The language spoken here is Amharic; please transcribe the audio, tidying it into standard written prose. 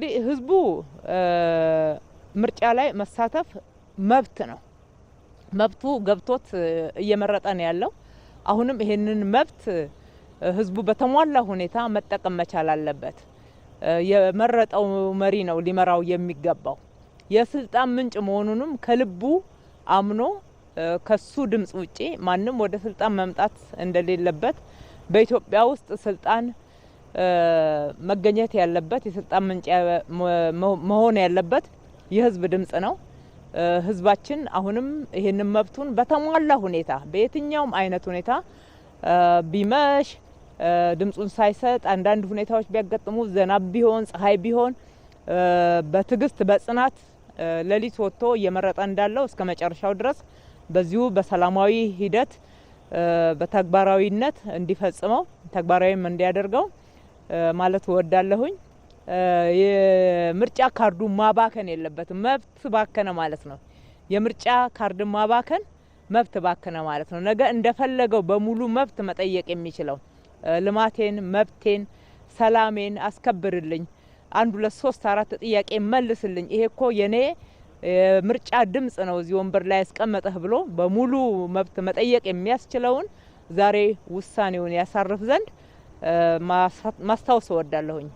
እንግዲህ ህዝቡ ምርጫ ላይ መሳተፍ መብት ነው። መብቱ ገብቶት እየመረጠ ነው ያለው። አሁንም ይሄንን መብት ህዝቡ በተሟላ ሁኔታ መጠቀም መቻል አለበት። የመረጠው መሪ ነው ሊመራው የሚገባው። የስልጣን ምንጭ መሆኑንም ከልቡ አምኖ ከሱ ድምጽ ውጪ ማንም ወደ ስልጣን መምጣት እንደሌለበት በኢትዮጵያ ውስጥ ስልጣን መገኘት ያለበት የስልጣን ምንጭ መሆን ያለበት የህዝብ ድምጽ ነው። ህዝባችን አሁንም ይሄንን መብቱን በተሟላ ሁኔታ በየትኛውም አይነት ሁኔታ ቢመሽ ድምጹን ሳይሰጥ አንዳንድ ሁኔታዎች ቢያጋጥሙ ዝናብ ቢሆን ፀሐይ ቢሆን በትግስት በጽናት ሌሊት ወጥቶ እየመረጠ እንዳለው እስከ መጨረሻው ድረስ በዚሁ በሰላማዊ ሂደት በተግባራዊነት እንዲፈጽመው ተግባራዊም እንዲያደርገው ማለት ወዳለሁኝ። የምርጫ ካርዱ ማባከን የለበትም። መብት ባከነ ማለት ነው። የምርጫ ካርድ ማባከን መብት ባከነ ማለት ነው። ነገ እንደፈለገው በሙሉ መብት መጠየቅ የሚችለው ልማቴን፣ መብቴን፣ ሰላሜን አስከብርልኝ፣ 1 2 3 4 ጥያቄ መልስልኝ፣ ይሄ እኮ የኔ ምርጫ ድምጽ ነው እዚህ ወንበር ላይ ያስቀመጠህ ብሎ በሙሉ መብት መጠየቅ የሚያስችለውን ዛሬ ውሳኔውን ያሳርፍ ዘንድ ማስታወስ እወዳለሁኝ።